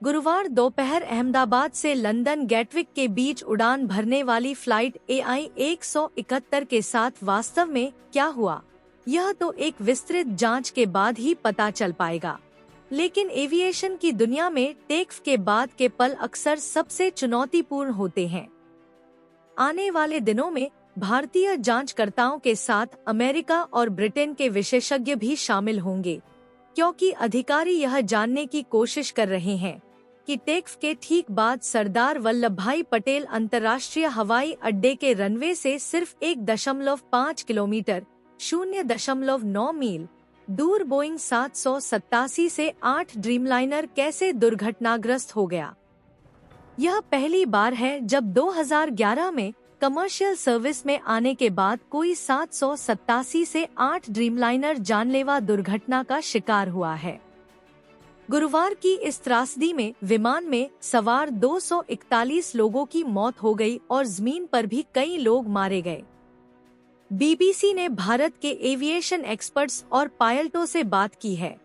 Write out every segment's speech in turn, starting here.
गुरुवार दोपहर अहमदाबाद से लंदन गैटविक के बीच उड़ान भरने वाली फ्लाइट AI 171 के साथ वास्तव में क्या हुआ, यह तो एक विस्तृत जांच के बाद ही पता चल पाएगा। लेकिन एविएशन की दुनिया में टेक के बाद के पल अक्सर सबसे चुनौतीपूर्ण होते हैं। आने वाले दिनों में भारतीय जांचकर्ताओं के साथ अमेरिका और ब्रिटेन के विशेषज्ञ भी शामिल होंगे, क्योंकि अधिकारी यह जानने की कोशिश कर रहे हैं कि टेक के ठीक बाद सरदार वल्लभभाई पटेल अंतर्राष्ट्रीय हवाई अड्डे के रनवे से सिर्फ 1.5 किलोमीटर 0.9 मील दूर बोइंग 787 से 8 ड्रीमलाइनर कैसे दुर्घटनाग्रस्त हो गया। यह पहली बार है जब 2011 में कमर्शियल सर्विस में आने के बाद कोई 787 से 8 ड्रीमलाइनर जानलेवा दुर्घटना का शिकार हुआ है। गुरुवार की इस त्रासदी में विमान में सवार 241 लोगों की मौत हो गई और जमीन पर भी कई लोग मारे गए। बीबीसी ने भारत के एविएशन एक्सपर्ट्स और पायलटों से बात की है,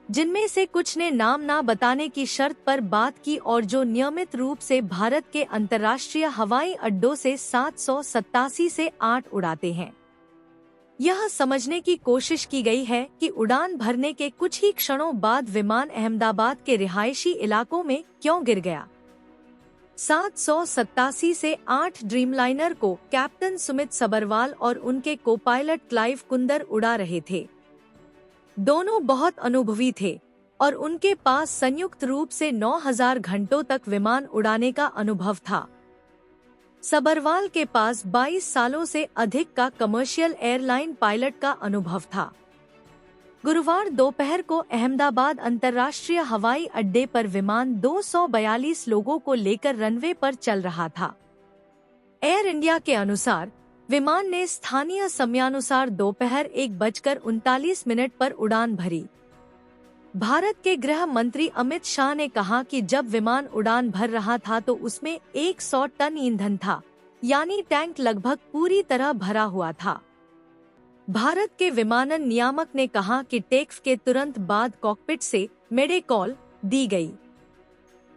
जिनमें से कुछ ने नाम ना बताने की शर्त पर बात की और जो नियमित रूप से भारत के अंतर्राष्ट्रीय हवाई अड्डों से 787 से 8 उड़ाते हैं। यह समझने की कोशिश की गई है कि उड़ान भरने के कुछ ही क्षणों बाद विमान अहमदाबाद के रिहायशी इलाकों में क्यों गिर गया। 787 से 8 ड्रीमलाइनर को कैप्टन सुमित सबरवाल और उनके को-पायलट क्लाइव कुंदर उड़ा रहे थे। दोनों बहुत अनुभवी थे और उनके पास संयुक्त रूप से 9000 घंटों तक विमान उड़ाने का अनुभव था। सबरवाल के पास 22 सालों से अधिक का कमर्शियल एयरलाइन पायलट का अनुभव था। गुरुवार दोपहर को अहमदाबाद अंतर्राष्ट्रीय हवाई अड्डे पर विमान 242 लोगों को लेकर रनवे पर चल रहा था। एयर इंडिया के अनुसार विमान ने स्थानीय समयानुसार दोपहर 1:39 पर उड़ान भरी। भारत के गृह मंत्री अमित शाह ने कहा कि जब विमान उड़ान भर रहा था तो उसमें 100 टन ईंधन था, यानी टैंक लगभग पूरी तरह भरा हुआ था। भारत के विमानन नियामक ने कहा कि टेक के तुरंत बाद कॉकपिट से मेडे कॉल दी गई।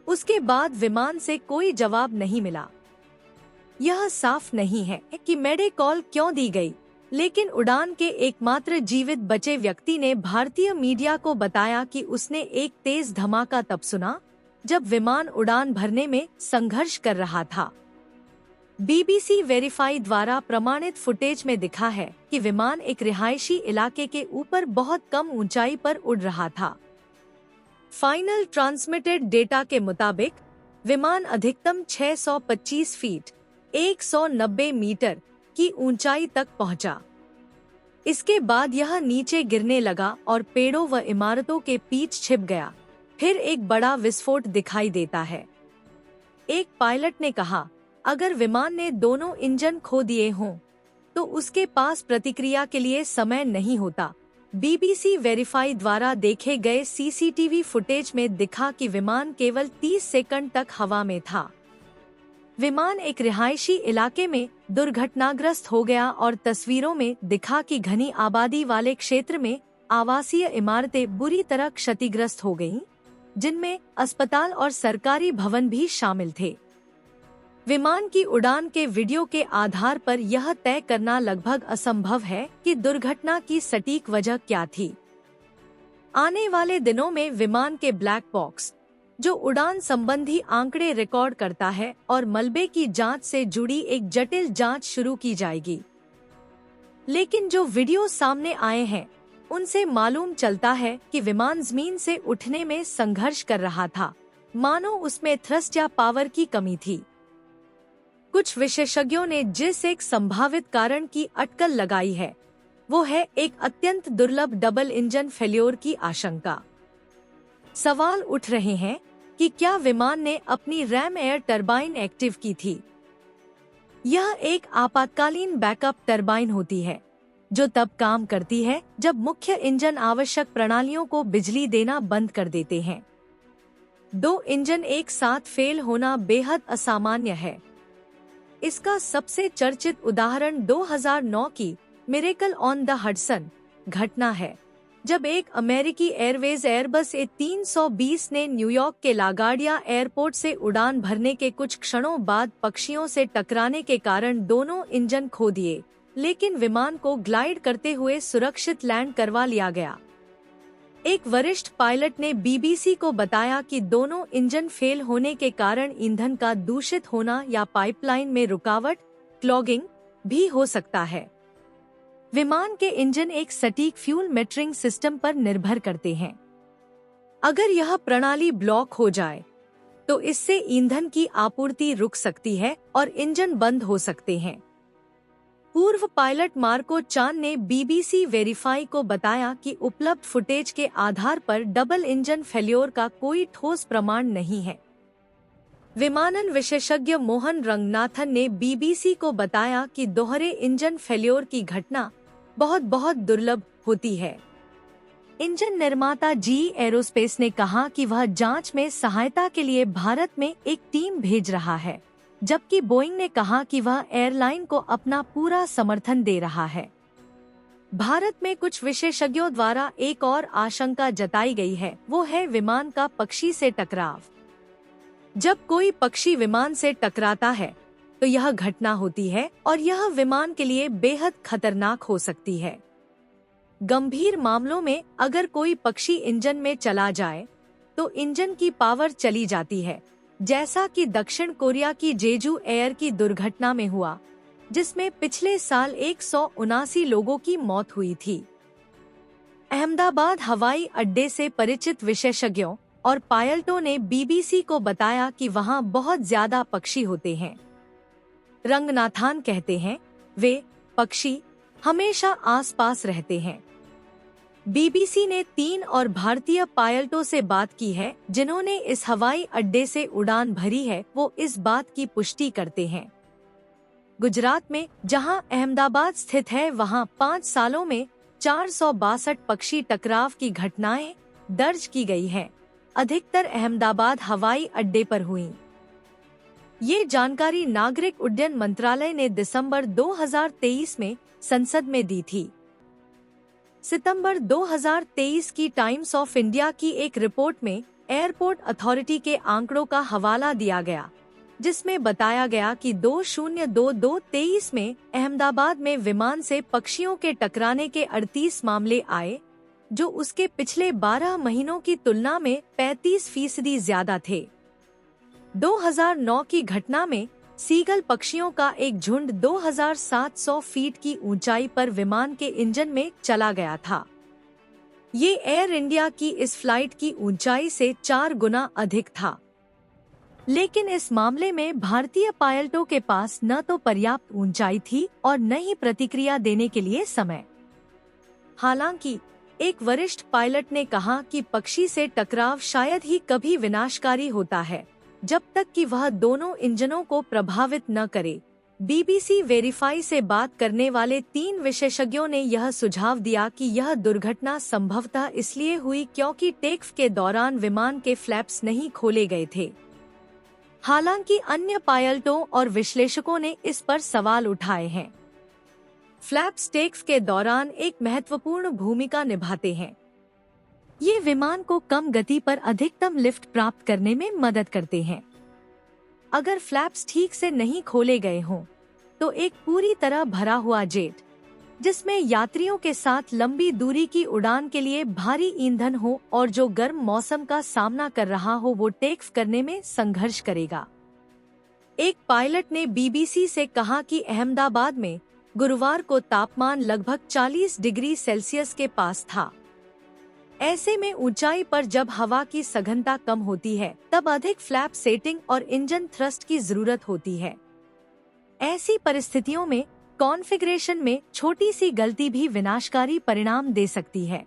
उसके बाद विमान से कोई जवाब नहीं मिला। यह साफ नहीं है कि मेडे कॉल क्यों दी गई, लेकिन उड़ान के एकमात्र जीवित बचे व्यक्ति ने भारतीय मीडिया को बताया कि उसने एक तेज धमाका तब सुना जब विमान उड़ान भरने में संघर्ष कर रहा था। बीबीसी वेरीफाई द्वारा प्रमाणित फुटेज में दिखा है कि विमान एक रिहायशी इलाके के ऊपर बहुत कम ऊंचाई पर उड़ रहा था। फाइनल ट्रांसमिटेड डेटा के मुताबिक विमान अधिकतम 625 फीट 190 मीटर की ऊंचाई तक पहुंचा। इसके बाद यह नीचे गिरने लगा और पेड़ों व इमारतों के बीच छिप गया। फिर एक बड़ा विस्फोट दिखाई देता है। एक पायलट ने कहा, अगर विमान ने दोनों इंजन खो दिए हों, तो उसके पास प्रतिक्रिया के लिए समय नहीं होता। बीबीसी वेरीफाई द्वारा देखे गए सीसीटीवी फुटेज में दिखा कि विमान केवल 30 सेकंड तक हवा में था। विमान एक रिहायशी इलाके में दुर्घटनाग्रस्त हो गया और तस्वीरों में दिखा कि घनी आबादी वाले क्षेत्र में आवासीय इमारतें बुरी तरह क्षतिग्रस्त हो गईं, जिनमें अस्पताल और सरकारी भवन भी शामिल थे। विमान की उड़ान के वीडियो के आधार पर यह तय करना लगभग असंभव है कि दुर्घटना की सटीक वजह क्या थी। आने वाले दिनों में विमान के ब्लैक बॉक्स, जो उड़ान संबंधी आंकड़े रिकॉर्ड करता है, और मलबे की जांच से जुड़ी एक जटिल जांच शुरू की जाएगी। लेकिन जो वीडियो सामने आए हैं, उनसे मालूम चलता है कि विमान जमीन से उठने में संघर्ष कर रहा था, मानो उसमें थ्रस्ट या पावर की कमी थी। कुछ विशेषज्ञों ने जिस एक संभावित कारण की अटकल लगाई है, वो है एक अत्यंत दुर्लभ डबल इंजन फेल्योर की आशंका। सवाल उठ रहे हैं कि क्या विमान ने अपनी रैम एयर टरबाइन एक्टिव की थी। यह एक आपातकालीन बैकअप टरबाइन होती है, जो तब काम करती है जब मुख्य इंजन आवश्यक प्रणालियों को बिजली देना बंद कर देते हैं। 2 इंजन एक साथ फेल होना बेहद असामान्य है। इसका सबसे चर्चित उदाहरण 2009 की मिरेकल ऑन द हडसन घटना है, जब एक अमेरिकी एयरवेज एयरबस A320 ने न्यूयॉर्क के लागार्डिया एयरपोर्ट से उड़ान भरने के कुछ क्षणों बाद पक्षियों से टकराने के कारण दोनों इंजन खो दिए, लेकिन विमान को ग्लाइड करते हुए सुरक्षित लैंड करवा लिया गया। एक वरिष्ठ पायलट ने बीबीसी को बताया कि दोनों इंजन फेल होने के कारण ईंधन का दूषित होना या पाइपलाइन में रुकावट, क्लॉगिंग भी हो सकता है। विमान के इंजन एक सटीक फ्यूल मेटरिंग सिस्टम पर निर्भर करते हैं। अगर यह प्रणाली ब्लॉक हो जाए, तो इससे ईंधन की आपूर्ति रुक सकती है और इंजन बंद हो सकते हैं। पूर्व पायलट मार्को चान ने बीबीसी वेरीफाई को बताया कि उपलब्ध फुटेज के आधार पर डबल इंजन फेल्योर का कोई ठोस प्रमाण नहीं है। विमानन विशेषज्ञ मोहन रंगनाथन ने बीबीसी को बताया कि दोहरे इंजन फेल्योर की घटना बहुत दुर्लभ होती है। इंजन निर्माता GE एरोस्पेस ने कहा कि वह जांच में सहायता के लिए भारत में एक टीम भेज रहा है, जबकि बोइंग ने कहा कि वह एयरलाइन को अपना पूरा समर्थन दे रहा है। भारत में कुछ विशेषज्ञों द्वारा एक और आशंका जताई गई है, वो है विमान का पक्षी से टकराव। जब कोई पक्षी विमान से टकराता है तो यह घटना होती है और यह विमान के लिए बेहद खतरनाक हो सकती है। गंभीर मामलों में अगर कोई पक्षी इंजन में चला जाए तो इंजन की पावर चली जाती है, जैसा कि दक्षिण कोरिया की जेजू एयर की दुर्घटना में हुआ, जिसमें पिछले साल 179 लोगों की मौत हुई थी। अहमदाबाद हवाई अड्डे से परिचित विशेषज्ञों और पायलटों ने बीबीसी को बताया कि वहां बहुत ज्यादा पक्षी होते हैं। रंगनाथन कहते हैं, वे पक्षी हमेशा आसपास रहते हैं। बीबीसी ने 3 और भारतीय पायलटों से बात की है जिन्होंने इस हवाई अड्डे से उड़ान भरी है। वो इस बात की पुष्टि करते हैं। गुजरात में जहां अहमदाबाद स्थित है, वहां 5 सालों में 462 पक्षी टकराव की घटनाएं दर्ज की गई हैं। अधिकतर अहमदाबाद हवाई अड्डे पर हुई। ये जानकारी नागरिक उड्डयन मंत्रालय ने दिसंबर 2023 में संसद में दी थी। सितंबर 2023 की टाइम्स ऑफ इंडिया की एक रिपोर्ट में एयरपोर्ट अथॉरिटी के आंकड़ों का हवाला दिया गया, जिसमें बताया गया कि 2022-23 में अहमदाबाद में विमान से पक्षियों के टकराने के 38 मामले आए, जो उसके पिछले 12 महीनों की तुलना में 35% ज्यादा थे। 2009 की घटना में सीगल पक्षियों का एक झुंड 2700 फीट की ऊंचाई पर विमान के इंजन में चला गया था। ये एयर इंडिया की इस फ्लाइट की ऊंचाई से 4 गुना अधिक था। लेकिन इस मामले में भारतीय पायलटों के पास न तो पर्याप्त ऊंचाई थी और न ही प्रतिक्रिया देने के लिए समय। हालांकि एक वरिष्ठ पायलट ने कहा कि पक्षी से टकराव शायद ही कभी विनाशकारी होता है, जब तक कि वह दोनों इंजनों को प्रभावित न करे। बीबीसी वेरीफाई से बात करने वाले 3 विशेषज्ञों ने यह सुझाव दिया कि यह दुर्घटना संभवतः इसलिए हुई क्योंकि टेक के दौरान विमान के फ्लैप्स नहीं खोले गए थे। हालांकि अन्य पायलटों और विश्लेषकों ने इस पर सवाल उठाए हैं। फ्लैप्स टेक के दौरान एक महत्वपूर्ण भूमिका निभाते हैं। ये विमान को कम गति पर अधिकतम लिफ्ट प्राप्त करने में मदद करते हैं। अगर फ्लैप्स ठीक से नहीं खोले गए हों, तो एक पूरी तरह भरा हुआ जेट, जिसमें यात्रियों के साथ लंबी दूरी की उड़ान के लिए भारी ईंधन हो और जो गर्म मौसम का सामना कर रहा हो, वो टेक करने में संघर्ष करेगा। एक पायलट ने बीबीसी से कहा कि अहमदाबाद में गुरुवार को तापमान लगभग 40 डिग्री सेल्सियस के पास था। ऐसे में ऊंचाई पर जब हवा की सघनता कम होती है, तब अधिक फ्लैप सेटिंग और इंजन थ्रस्ट की जरूरत होती है। ऐसी परिस्थितियों में कॉन्फ़िगरेशन में छोटी सी गलती भी विनाशकारी परिणाम दे सकती है।